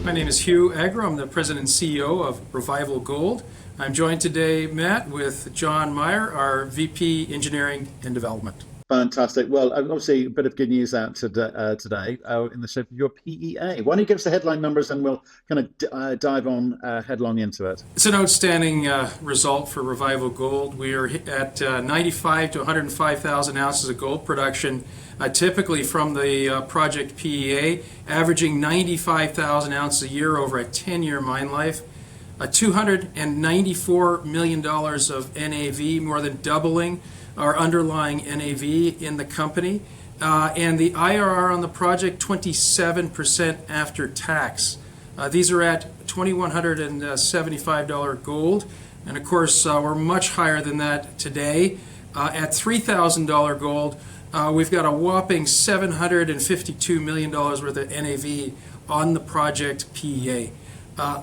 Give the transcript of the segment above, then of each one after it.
My name is Hugh Agro. I'm the president and CEO of Revival Gold. I'm joined today, Matt, with John Meyer, our VP Engineering and Development. Fantastic. Well, obviously a bit of good news out today in the shape of your PEA. Why don't you give us the headline numbers and we'll kind of dive on headlong into it. It's an outstanding result for Revival Gold. We are at 95 to 105,000 ounces of gold production, typically from the project PEA, averaging 95,000 ounces a year over a 10-year mine life. $294 million of NAV, more than doubling our underlying NAV in the company. And the IRR on the project, 27% after tax. These are at $2,175 gold. And of course, we're much higher than that today. At $3,000 gold, we've got a whopping $752 million worth of NAV on the project PEA.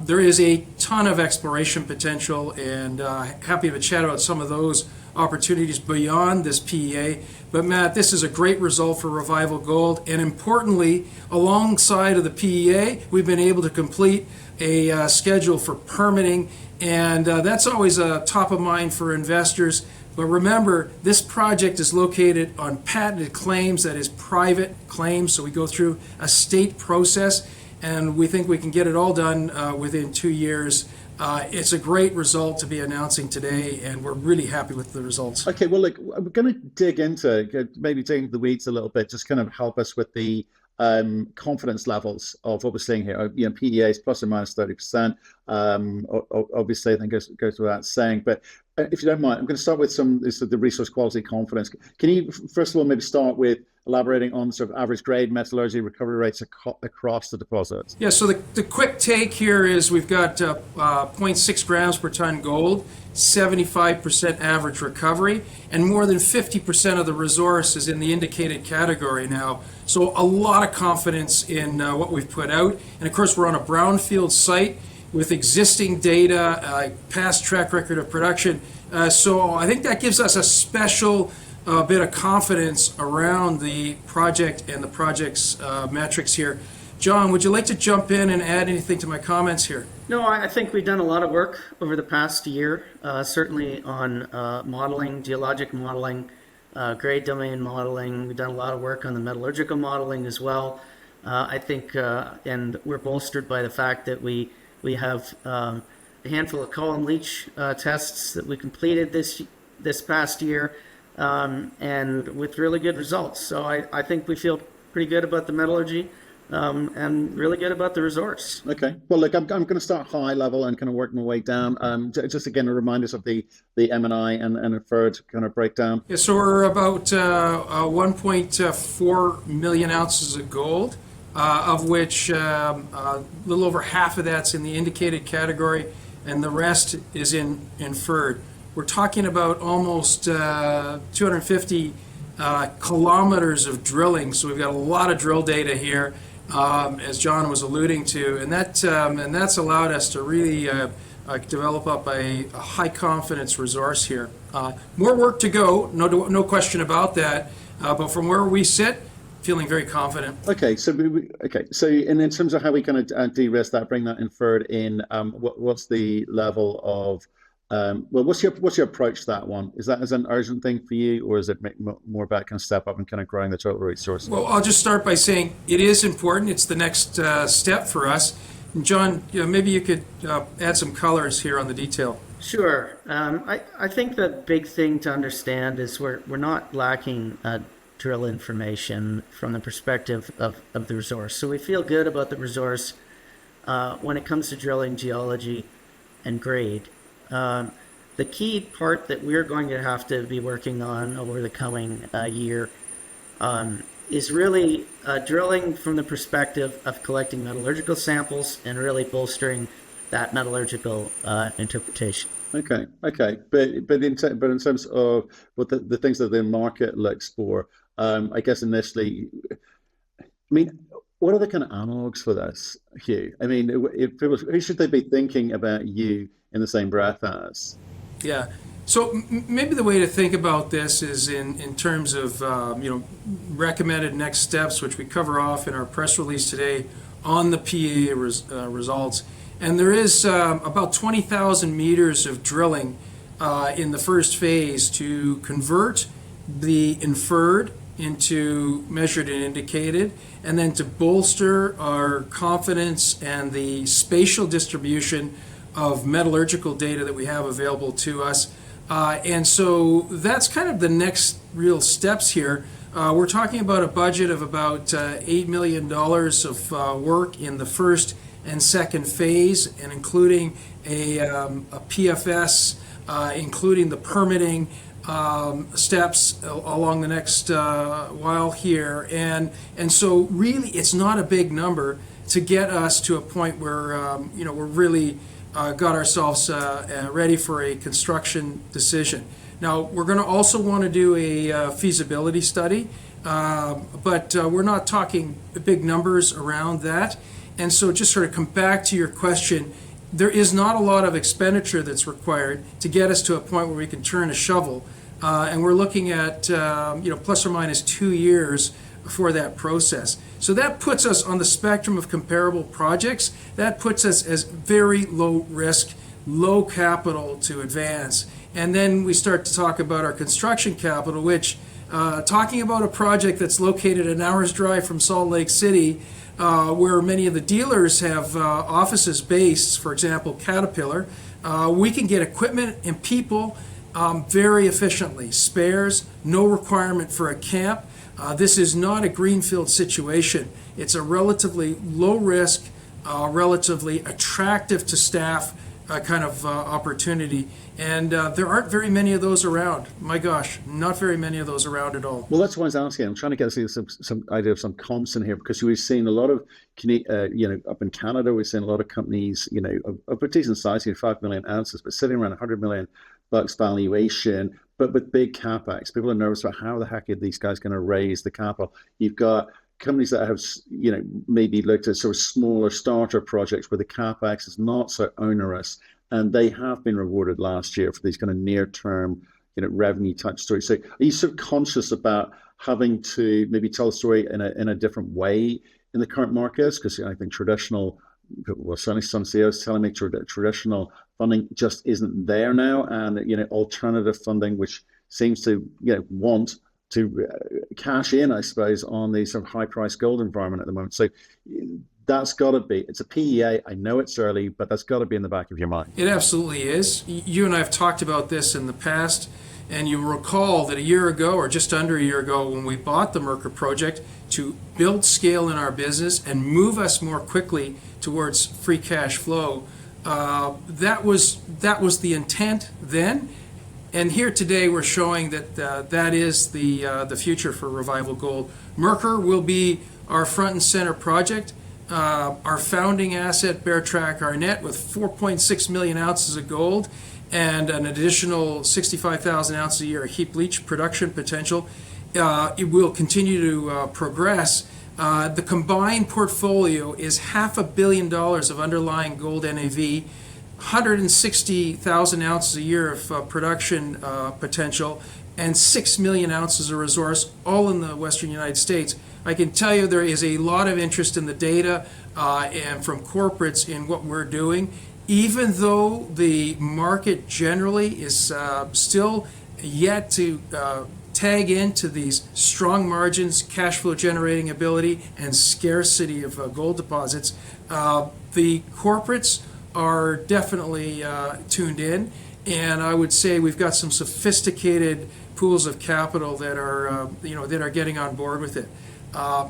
There is a ton of exploration potential, and happy to chat about some of those opportunities beyond this PEA. But Matt, this is a great result for Revival Gold, and importantly, alongside of the PEA, we've been able to complete a schedule for permitting, and that's always top of mind for investors. But remember, this project is located on patented claims, that is private claims, so we go through a state process, and we think we can get it all done within 2 years. It's a great result to be announcing today, and we're really happy with the results. Okay, well, look, we're going to dig into, maybe dig into the weeds a little bit, just kind of help us with the confidence levels of what we're seeing here. You know, PEAs plus or minus 30%. Obviously, I think goes without saying. But if you don't mind, I'm going to start with the resource quality confidence. Can you, first of all, maybe start with elaborating on sort of average grade, metallurgy, recovery rates across the deposit? Yeah, so the quick take here is we've got 0.6 grams per ton gold, 75% average recovery, and more than 50% of the resource is in the indicated category now. So a lot of confidence in what we've put out. And of course, we're on a brownfield site with existing data, past track record of production. So I think that gives us a special bit of confidence around the project and the project's metrics here. John, would you like to jump in and add anything to my comments here? No, I think we've done a lot of work over the past year, certainly on modeling, geologic modeling, grade domain modeling. We've done a lot of work on the metallurgical modeling as well. I think, and we're bolstered by the fact that we have a handful of column leach tests that we completed this past year, and with really good results. So I think we feel pretty good about the metallurgy and really good about the resource. Okay. Well, look, I'm going to start high level and kind of work my way down. Just again, a reminder of the M&I and inferred kind of breakdown. Yeah, so we're about 1.4 million ounces of gold, of which a little over half of that's in the indicated category, and the rest is in inferred. We're talking about almost 250 kilometers of drilling, so we've got a lot of drill data here, as John was alluding to, and that's allowed us to really develop up a high confidence resource here. More work to go, no question about that, but from where we sit, feeling very confident. Okay, so and in terms of how we kind of de-risk that, bring that inferred in, what's the level of what's your approach to that one? Is that as an urgent thing for you, or is it more about kind of step up and kind of growing the total resource? Well, I'll just start by saying it is important. It's the next step for us. And John, maybe you could add some colors here on the detail. Sure. I think the big thing to understand is we're not lacking drill information from the perspective of the resource. So we feel good about the resource when it comes to drilling, geology, and grade. The key part that we're going to have to be working on over the coming year is really drilling from the perspective of collecting metallurgical samples and really bolstering that metallurgical interpretation. Okay. But in terms of what the things that the market looks for, I guess initially, I mean, what are the kind of analogs for this, Hugh? I mean, who should they be thinking about you in the same breath as? Yeah. So maybe the way to think about this is in terms of recommended next steps, which we cover off in our press release today on the PEA results. And there is about 20,000 meters of drilling in the first phase to convert the inferred into measured and indicated, and then to bolster our confidence and the spatial distribution of metallurgical data that we have available to us. And so that's kind of the next real steps here. We're talking about a budget of about $8 million of work in the first and second phase, and including a PFS, including the permitting steps along the next while here. And so really it's not a big number to get us to a point where we're really got ourselves ready for a construction decision. Now, we're going to also want to do a feasibility study, but we're not talking big numbers around that. And so just sort of come back to your question, there is not a lot of expenditure that's required to get us to a point where we can turn a shovel. And we're looking at plus or minus 2 years for that process. So that puts us on the spectrum of comparable projects. That puts us as very low risk, low capital to advance. And then we start to talk about our construction capital, which talking about a project that's located an hour's drive from Salt Lake City, where many of the dealers have offices based, for example, Caterpillar, we can get equipment and people very efficiently. Spares, no requirement for a camp. This is not a greenfield situation. It's a relatively low risk, relatively attractive to staff kind of opportunity. And there aren't very many of those around. My gosh, not very many of those around at all. Well, that's what I was asking. I'm trying to get some idea of some comps in here, because we've seen a lot of, up in Canada, we've seen a lot of companies, of a decent size, 5 million ounces, but sitting around $100 million valuation, but with big capex. People are nervous about how the heck are these guys going to raise the capital. You've got companies that have, maybe looked at sort of smaller starter projects where the capex is not so onerous, and they have been rewarded last year for these kind of near-term, revenue type stories. So are you sort of conscious about having to maybe tell a story in a different way in the current markets? Because I think traditional, well, certainly some CEOs telling me traditional funding just isn't there now, and alternative funding, which seems to want to cash in, I suppose, on the sort of high-priced gold environment at the moment. So that's got to be, it's a PEA. I know it's early, but that's got to be in the back of your mind. It absolutely is. You and I have talked about this in the past, and you recall that a year ago, or just under a year ago, when we bought the Mercur project to build scale in our business and move us more quickly towards free cash flow, that was the intent then. And here today we're showing that that is the future for Revival Gold. Mercur will be our front and center project. Our founding asset, Bear Track Arnett, with 4.6 million ounces of gold and an additional 65,000 ounces a year of heap leach production potential. It will continue to progress. The combined portfolio is $500 million of underlying gold NAV, 160,000 ounces a year of production potential, and 6 million ounces of resource, all in the Western United States. I can tell you there is a lot of interest in the data and from corporates in what we're doing, even though the market generally is still yet to tag into these strong margins, cash flow generating ability, and scarcity of gold deposits. The corporates are definitely tuned in, and I would say we've got some sophisticated pools of capital that are that are getting on board with it.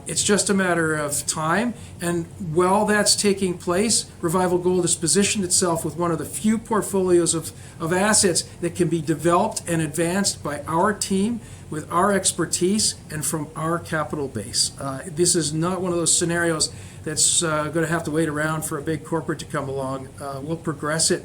It's just a matter of time, and while that's taking place, Revival Gold has positioned itself with one of the few portfolios of assets that can be developed and advanced by our team with our expertise and from our capital base. This is not one of those scenarios that's going to have to wait around for a big corporate to come along. We'll progress it.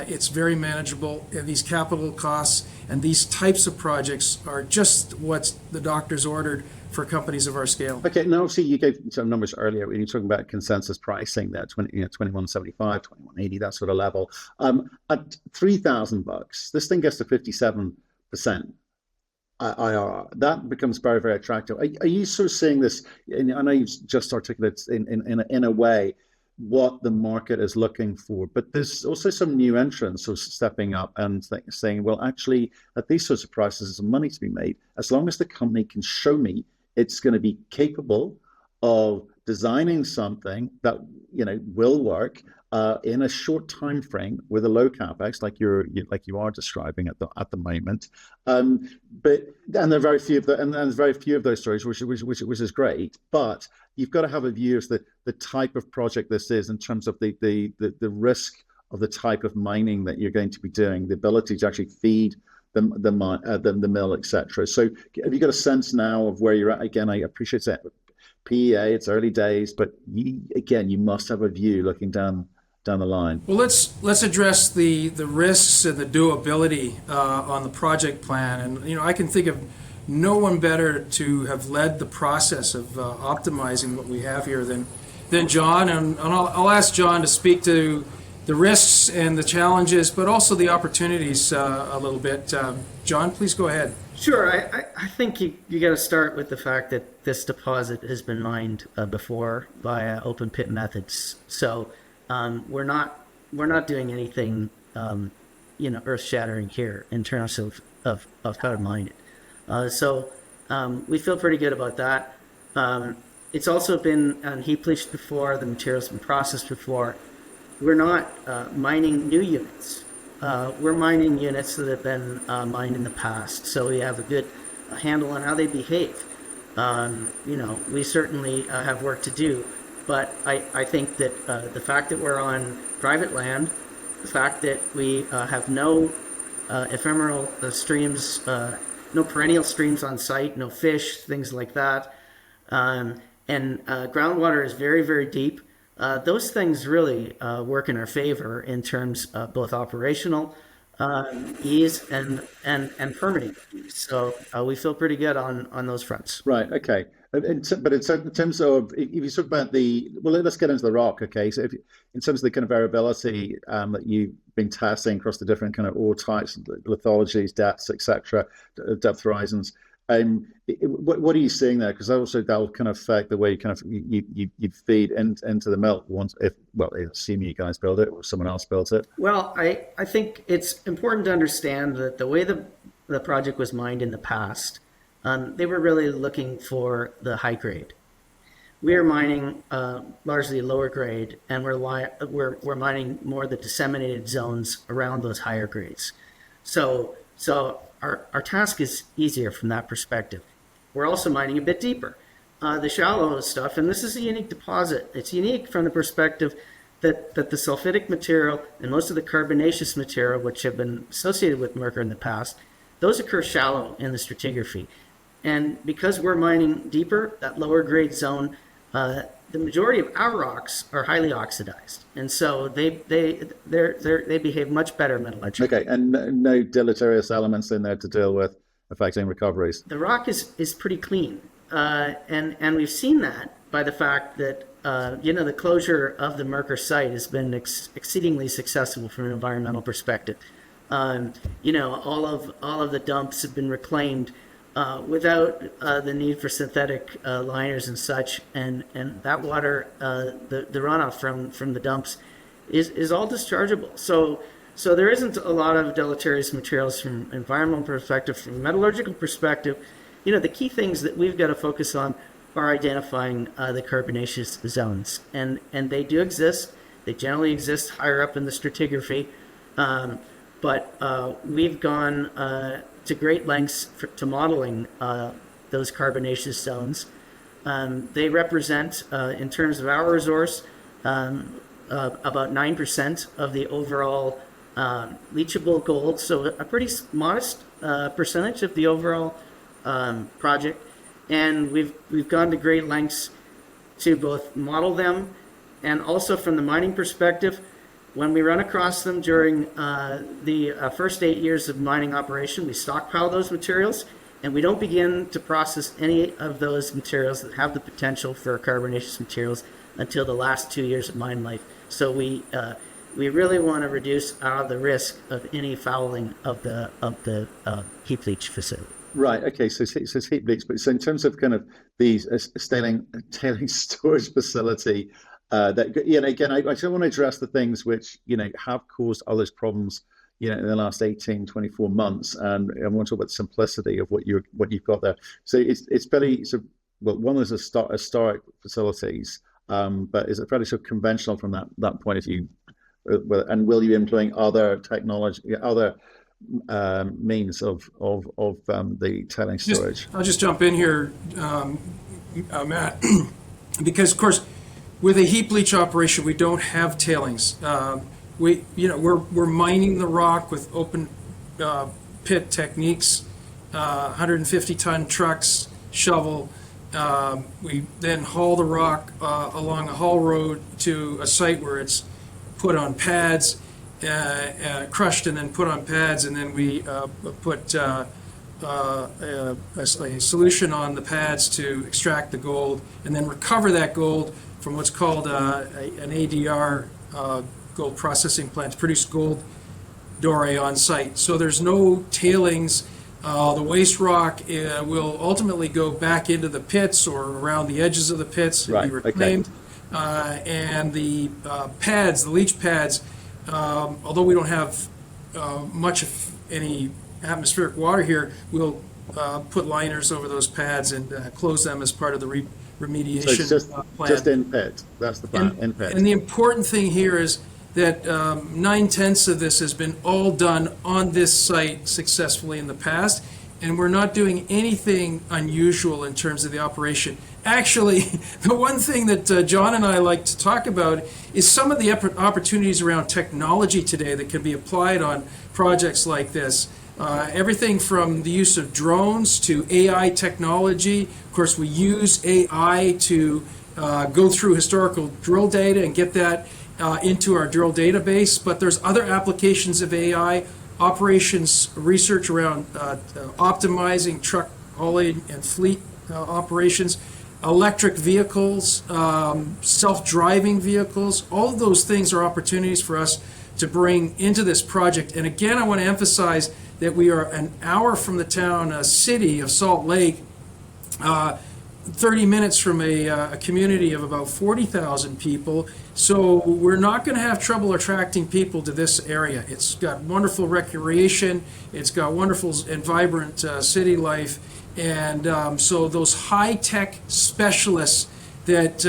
It's very manageable. These capital costs and these types of projects are just what the doctors ordered for companies of our scale. Okay, now obviously you gave some numbers earlier when you're talking about consensus pricing there, 2175, 2180, that sort of level. At $3,000, this thing gets to 57%. IRR. That becomes very, very attractive. Are you sort of seeing this? I know you've just articulated in a way what the market is looking for, but there's also some new entrants sort of stepping up and saying, well, actually, at these sorts of prices, there's some money to be made as long as the company can show me it's going to be capable of designing something that will work in a short time frame with a low capex, like you are describing at the moment. But and there are very few of and there's very few of those stories, which is great. But you've got to have a view of the type of project this is in terms of the risk of the type of mining that you're going to be doing, the ability to actually feed the mill, etc. So have you got a sense now of where you're at? Again, I appreciate that. PEA, it's early days, but you must have a view looking down the line. Well, let's address the risks and the doability on the project plan. And I can think of no one better to have led the process of optimizing what we have here than John. And I'll ask John to speak to the risks and the challenges, but also the opportunities a little bit. John, please go ahead. Sure. I think you got to start with the fact that this deposit has been mined before via open pit methods. So we're not doing anything earth shattering here in terms of how to mine it. So we feel pretty good about that. It's also been heap leached before. The material's been processed before. We're not mining new units. We're mining units that have been mined in the past, so we have a good handle on how they behave. We certainly have work to do, but I think that the fact that we're on private land, the fact that we have no ephemeral streams, no perennial streams on site, no fish, things like that, and groundwater is very, very deep. Those things really work in our favor in terms of both operational ease and permitting. So we feel pretty good on those fronts. Right. Okay. But in terms of, if you talk about let's get into the rock. Okay. So in terms of the kind of variability that you've been testing across the different kind of ore types, lithologies, depths, etc., depth horizons. What are you seeing there? Because also that'll kind of affect the way you feed into the mill once, assuming you guys build it or someone else builds it. Well, I think it's important to understand that the way the project was mined in the past, they were really looking for the high grade. We are mining largely lower grade, and we're mining more the disseminated zones around those higher grades. So our task is easier from that perspective. We're also mining a bit deeper. The shallow stuff, and this is a unique deposit. It's unique from the perspective that the sulfidic material and most of the carbonaceous material, which have been associated with Mercur in the past, those occur shallow in the stratigraphy. And because we're mining deeper, that lower grade zone, the majority of our rocks are highly oxidized, and so they behave much better metallurgically. Okay, and no deleterious elements in there to deal with affecting recoveries. The rock is pretty clean, and we've seen that by the fact that the closure of the Mercur site has been exceedingly successful from an environmental perspective. All of the dumps have been reclaimed without the need for synthetic liners and such, and that water, the runoff from the dumps, is all dischargeable. So there isn't a lot of deleterious materials from an environmental perspective. From a metallurgical perspective, the key things that we've got to focus on are identifying the carbonaceous zones, and they do exist. They generally exist higher up in the stratigraphy, but we've gone to great lengths to modeling those carbonaceous zones. They represent, in terms of our resource, about 9% of the overall leachable gold, so a pretty modest percentage of the overall project. And we've gone to great lengths to both model them, and also from the mining perspective, when we run across them during the first 8 years of mining operation, we stockpile those materials, and we don't begin to process any of those materials that have the potential for carbonaceous materials until the last 2 years of mine life. So we really want to reduce the risk of any fouling of the heap leach facility. Right. Okay. So it's heap leach, but so in terms of kind of these tailing storage facility, that again, I just want to address the things which have caused others problems, in the last 18, 24 months, and I want to talk about the simplicity of what you've got there. So it's fairly well, one is historic facilities, but is it fairly sort of conventional from that point of view? And will you be employing other technology, other means of the tailing storage? I'll just jump in here, Matt, because of course, with a heap leach operation, we don't have tailings. We're mining the rock with open pit techniques, 150-ton trucks, shovel. We then haul the rock along a haul road to a site where it's put on pads, crushed and then put on pads, and then we put a solution on the pads to extract the gold, and then recover that gold from what's called an ADR, gold processing plant, to produce gold doré on site. So there's no tailings. The waste rock will ultimately go back into the pits or around the edges of the pits and be reclaimed. And the pads, the leach pads, although we don't have much of any atmospheric water here, we'll put liners over those pads and close them as part of the remediation So it's plan. just in pit. That's the plan, in pit. And the important thing here is that 9/10 of this has been all done on this site successfully in the past, and we're not doing anything unusual in terms of the operation. Actually, the one thing that John and I like to talk about is some of the opportunities around technology today that can be applied on projects like this. Everything from the use of drones to AI technology. Of course, we use AI to go through historical drill data and get that into our drill database, but there's other applications of AI, operations research around optimizing truck hauling and fleet operations, electric vehicles, self-driving vehicles. All of those things are opportunities for us to bring into this project. And again, I want to emphasize that we are an hour from the town city of Salt Lake, 30 minutes from a community of about 40,000 people. So we're not going to have trouble attracting people to this area. It's got wonderful recreation. It's got wonderful and vibrant city life. And so those high-tech specialists that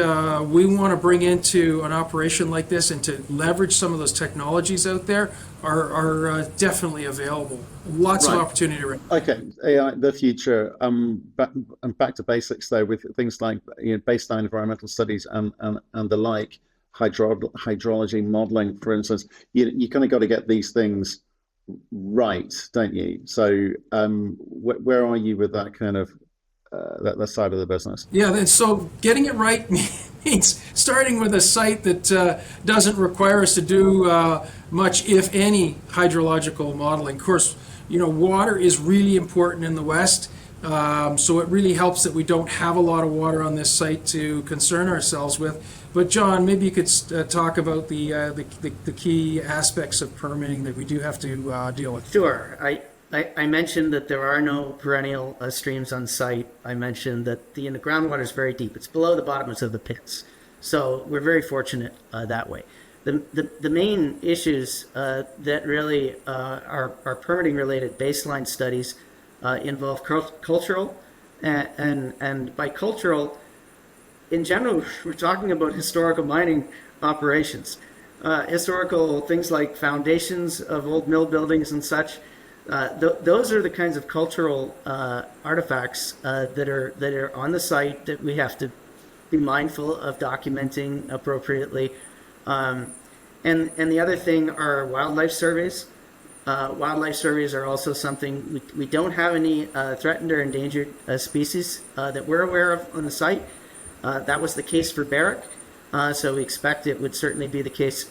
we want to bring into an operation like this and to leverage some of those technologies out there are definitely available. Lots of opportunity around. Okay, AI, the future. Back to basics though, with things like baseline environmental studies and the like, hydrology modeling, for instance. You kind of got to get these things right, don't you? So where are you with that kind of that side of the business? Yeah, and so getting it right means starting with a site that doesn't require us to do much, if any, hydrological modeling. Of course, water is really important in the West, so it really helps that we don't have a lot of water on this site to concern ourselves with. But John, maybe you could talk about the key aspects of permitting that we do have to deal with. Sure. I mentioned that there are no perennial streams on site. I mentioned that the groundwater is very deep. It's below the bottoms of the pits. So we're very fortunate that way. The main issues that really are permitting related baseline studies involve cultural, and by cultural, in general, we're talking about historical mining operations. Historical things like foundations of old mill buildings and such. Those are the kinds of cultural artifacts that are on the site that we have to be mindful of documenting appropriately. And the other thing are wildlife surveys. Wildlife surveys are also something we don't have any threatened or endangered species that we're aware of on the site. That was the case for Barrick, so we expect it would certainly be the case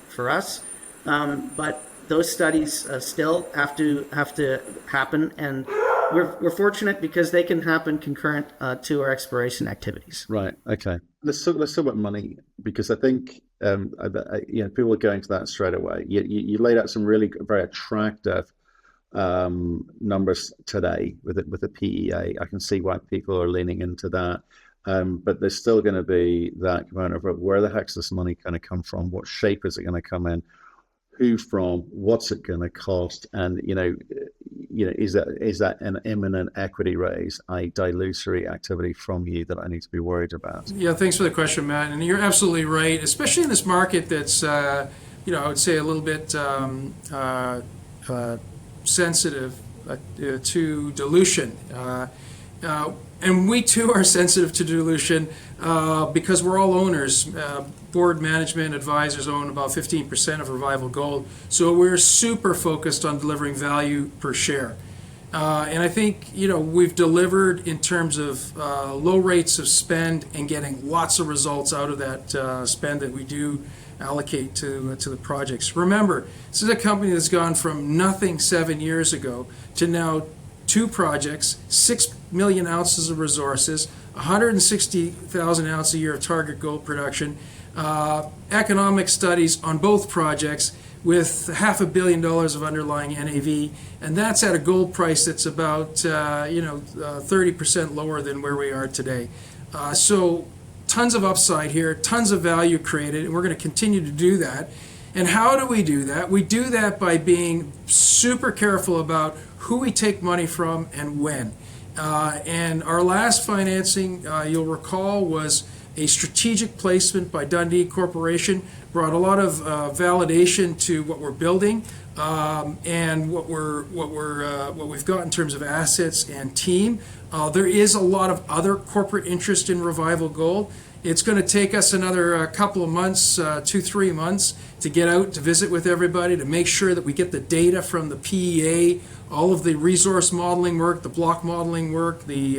for us. But those studies still have to happen, and we're fortunate because they can happen concurrent to our exploration activities. Right. Okay. Let's talk about money, because I think people are going to that straight away. You laid out some really very attractive numbers today with the PEA. I can see why people are leaning into that. But there's still going to be that component of where the heck's this money going to come from? What shape is it going to come in? Who from? What's it going to cost? And is that an imminent equity raise, a dilutory activity from you that I need to be worried about? Yeah, thanks for the question, Matt. And you're absolutely right, especially in this market that's I would say a little bit sensitive to dilution. And we too are sensitive to dilution because we're all owners. Board, management, advisors own about 15% of Revival Gold. So we're super focused on delivering value per share. And I think, we've delivered in terms of low rates of spend and getting lots of results out of that spend that we do allocate to the projects. Remember, this is a company that's gone from nothing 7 years ago to now 2 projects, 6 million ounces of resources, 160,000 ounces a year of target gold production, economic studies on both projects with $500 million of underlying NAV, and that's at a gold price that's about 30% lower than where we are today. So tons of upside here, tons of value created, and we're going to continue to do that. And how do we do that? We do that by being super careful about who we take money from and when. And our last financing, you'll recall, was a strategic placement by Dundee Corporation, brought a lot of validation to what we're building and what we've got in terms of assets and team. There is a lot of other corporate interest in Revival Gold. It's going to take us another couple of months, 2-3 months, to get out to visit with everybody, to make sure that we get the data from the PEA, all of the resource modeling work, the block modeling work, the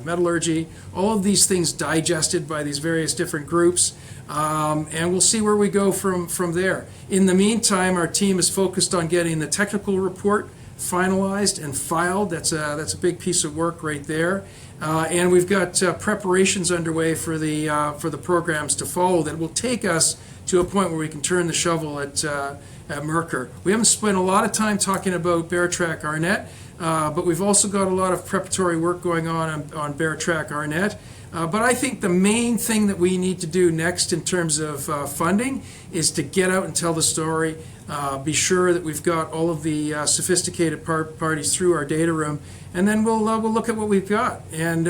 metallurgy, all of these things digested by these various different groups, and we'll see where we go from there. In the meantime, our team is focused on getting the technical report finalized and filed. That's a big piece of work right there. And we've got preparations underway for the programs to follow that will take us to a point where we can turn the shovel at Mercur. We haven't spent a lot of time talking about Bear Track Arnett, but we've also got a lot of preparatory work going on Bear Track Arnett. But I think the main thing that we need to do next in terms of funding is to get out and tell the story, be sure that we've got all of the sophisticated parties through our data room, and then we'll look at what we've got. And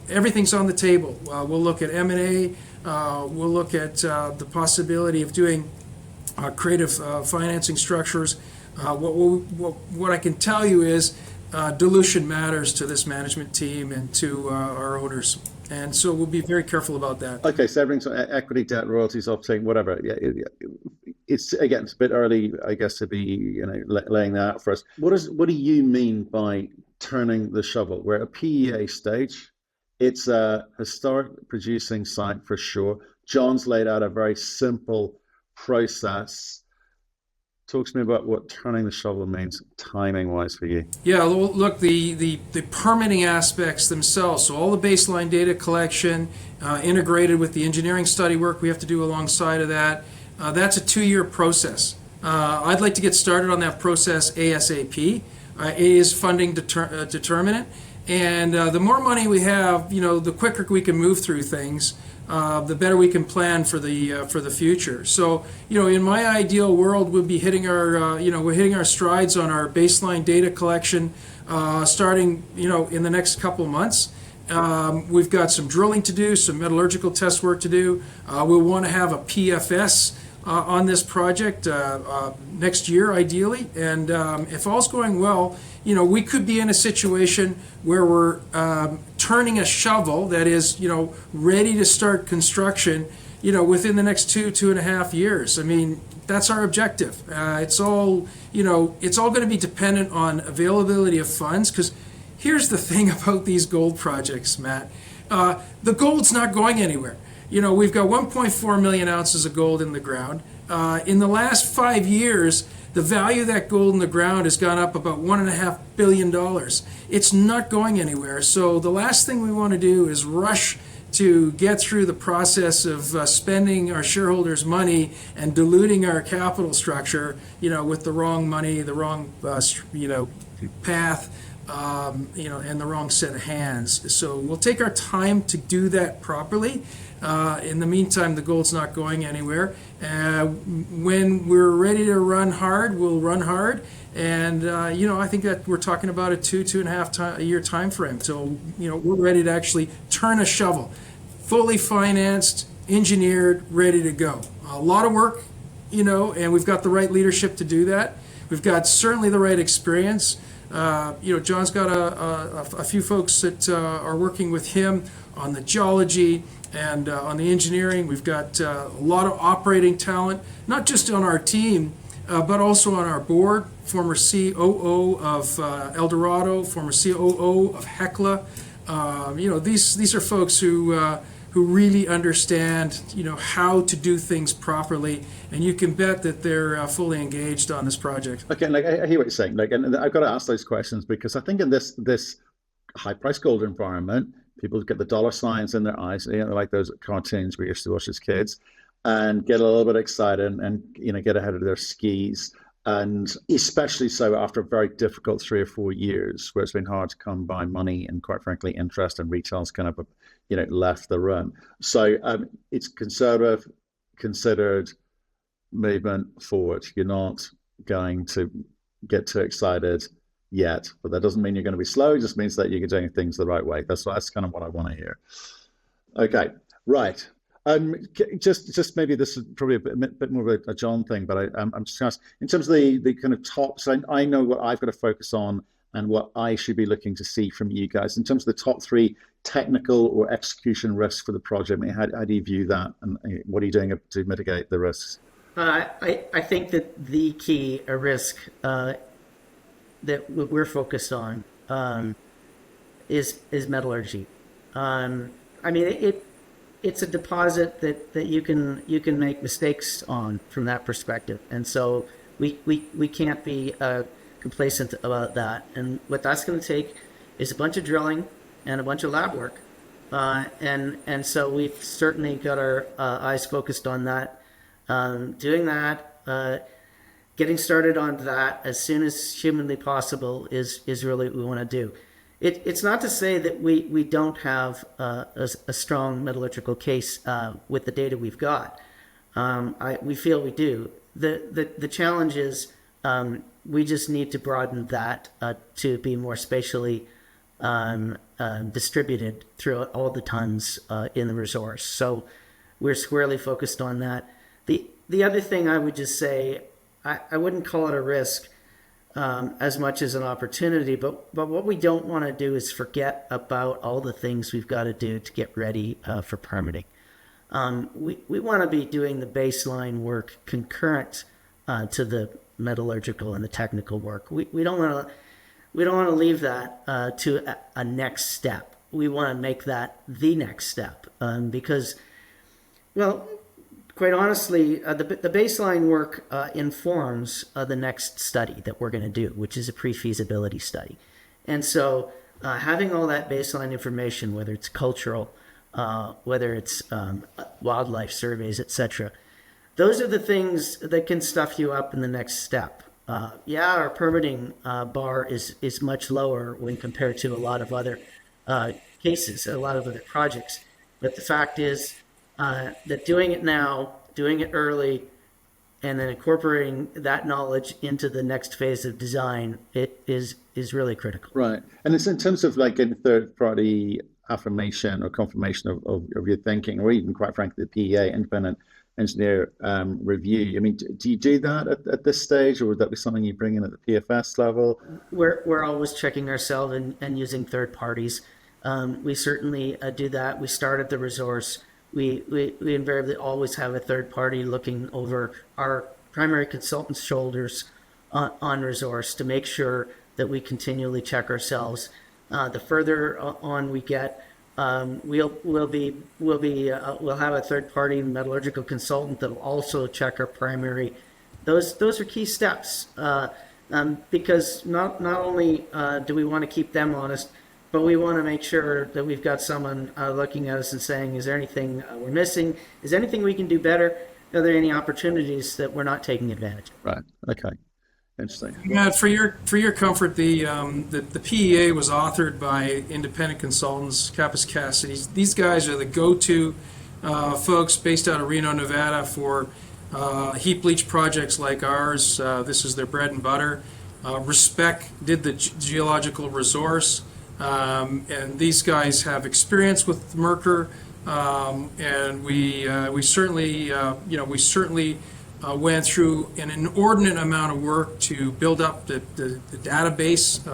everything's on the table. We'll look at M&A. We'll look at the possibility of doing creative financing structures. What I can tell you is dilution matters to this management team and to our owners. And so we'll be very careful about that. Okay, so everything's equity, debt, royalties, offsetting, whatever. Yeah, it's again, it's a bit early, I guess, to be laying that out for us. What do you mean by turning the shovel? We're at a PEA stage. It's a historic producing site for sure. John's laid out a very simple process. Talk to me about what turning the shovel means timing-wise for you. Yeah, look, the permitting aspects themselves, so all the baseline data collection integrated with the engineering study work we have to do alongside of that, that's a 2-year process. I'd like to get started on that process ASAP. A is funding determinant, and the more money we have, the quicker we can move through things. The better we can plan for the future. So, in my ideal world, we'll be hitting we're hitting our strides on our baseline data collection, starting, in the next couple of months. We've got some drilling to do, some metallurgical test work to do. We'll want to have a PFS on this project next year, ideally. And if all's going well, we could be in a situation where we're turning a shovel that is, ready to start construction, within the next 2.5 years. I mean, that's our objective. It's all going to be dependent on availability of funds, because here's the thing about these gold projects, Matt. The gold's not going anywhere. We've got 1.4 million ounces of gold in the ground. In the last 5 years, the value of that gold in the ground has gone up about $1.5 billion. It's not going anywhere. So the last thing we want to do is rush to get through the process of spending our shareholders' money and diluting our capital structure, with the wrong money, the wrong, path, and the wrong set of hands. So we'll take our time to do that properly. In the meantime, the gold's not going anywhere. When we're ready to run hard, we'll run hard. And, I think that we're talking about a 2.5 year time frame till, we're ready to actually turn a shovel. Fully financed, engineered, ready to go. A lot of work, and we've got the right leadership to do that. We've got certainly the right experience. John's got a few folks that are working with him on the geology and on the engineering. We've got a lot of operating talent, not just on our team, but also on our board. Former COO of Eldorado, former COO of Hecla. These are folks who really understand, how to do things properly, and you can bet that they're fully engaged on this project. Okay, I hear what you're saying. And I've got to ask those questions because I think in this high-priced gold environment, people get the dollar signs in their eyes, like those cartoons we used to watch as kids, and get a little bit excited and get ahead of their skis. And especially so after a very difficult 3 or 4 years where it's been hard to come by money and, quite frankly, interest, and retail's kind of left the room. So it's conservative, considered movement forward. You're not going to get too excited yet, but that doesn't mean you're going to be slow. It just means that you're doing things the right way. That's kind of what I want to hear. Okay, right. Just maybe this is probably a bit more of a John thing, but I'm just asking, in terms of the kind of top, so I know what I've got to focus on and what I should be looking to see from you guys. In terms of the top 3 technical or execution risks for the project, how do you view that, and what are you doing to mitigate the risks? I think that the key risk that we're focused on is metallurgy. It's a deposit that you can make mistakes on from that perspective, and so we can't be complacent about that. And what that's going to take is a bunch of drilling and a bunch of lab work, and so we've certainly got our eyes focused on that. Doing that, getting started on that as soon as humanly possible is really what we want to do. It's not to say that we don't have a strong metallurgical case with the data we've got. We feel we do. The challenge is we just need to broaden that to be more spatially distributed throughout all the tons in the resource. So we're squarely focused on that. The other thing I would just say, I wouldn't call it a risk as much as an opportunity, but what we don't want to do is forget about all the things we've got to do to get ready for permitting. We want to be doing the baseline work concurrent to the metallurgical and the technical work. We don't want to leave that to a next step. We want to make that the next step because, well, quite honestly, the baseline work informs the next study that we're going to do, which is a pre-feasibility study. And so having all that baseline information, whether it's cultural, whether it's wildlife surveys, etc., those are the things that can stuff you up in the next step. Our permitting bar is much lower when compared to a lot of other cases, a lot of other projects. But the fact is that doing it now, doing it early, and then incorporating that knowledge into the next phase of design, it is really critical. Right. And it's in terms of like getting third-party affirmation or confirmation of your thinking, or even, quite frankly, the PEA, independent engineer review. I mean, do you do that at this stage, or would that be something you bring in at the PFS level? We're always checking ourselves and using third parties. We certainly do that. We start at the resource. We invariably always have a third party looking over our primary consultant's shoulders on resource to make sure that we continually check ourselves. The further on we get, we'll have a third party metallurgical consultant that will also check our primary. Those are key steps because not only do we want to keep them honest, but we want to make sure that we've got someone looking at us and saying, is there anything we're missing? Is there anything we can do better? Are there any opportunities that we're not taking advantage of? Right. Okay. Interesting. Matt, for your comfort, the PEA was authored by independent consultants, Kappas Cassidy. These guys are the go-to folks based out of Reno, Nevada, for heap leach projects like ours. This is their bread and butter. Respec did the geological resource, and these guys have experience with Mercur, and we certainly went through an inordinate amount of work to build up the database.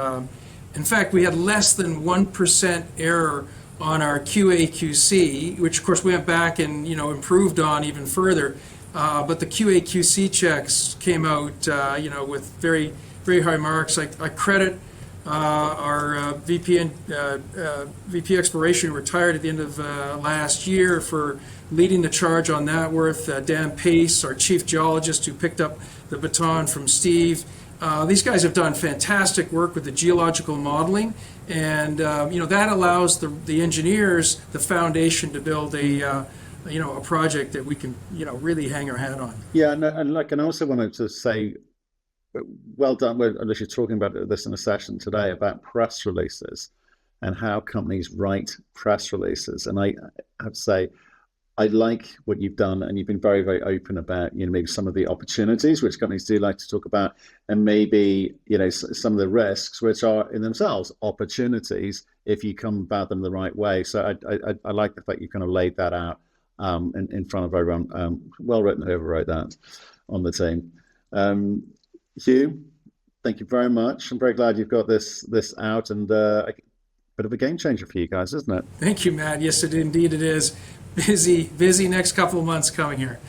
In fact, we had less than 1% error on our QA/QC, which of course we went back and improved on even further. But the QA/QC checks came out with very, very high marks. I credit our VP Exploration, who retired at the end of last year, for leading the charge on that work. Dan Pace, our chief geologist, who picked up the baton from Steve. These guys have done fantastic work with the geological modeling, and that allows the engineers the foundation to build a project that we can really hang our hat on. Yeah, and I also wanted to say, well done. We're literally talking about this in a session today about press releases and how companies write press releases. And I have to say, I like what you've done, and you've been very, very open about maybe some of the opportunities which companies do like to talk about, and maybe some of the risks which are in themselves opportunities if you come about them the right way. So I like the fact you kind of laid that out in front of everyone. Well written, whoever wrote that on the team. Hugh, thank you very much. I'm very glad you've got this out, and a bit of a game changer for you guys, isn't it? Thank you, Matt. Yes, indeed it is. Busy next couple of months coming here.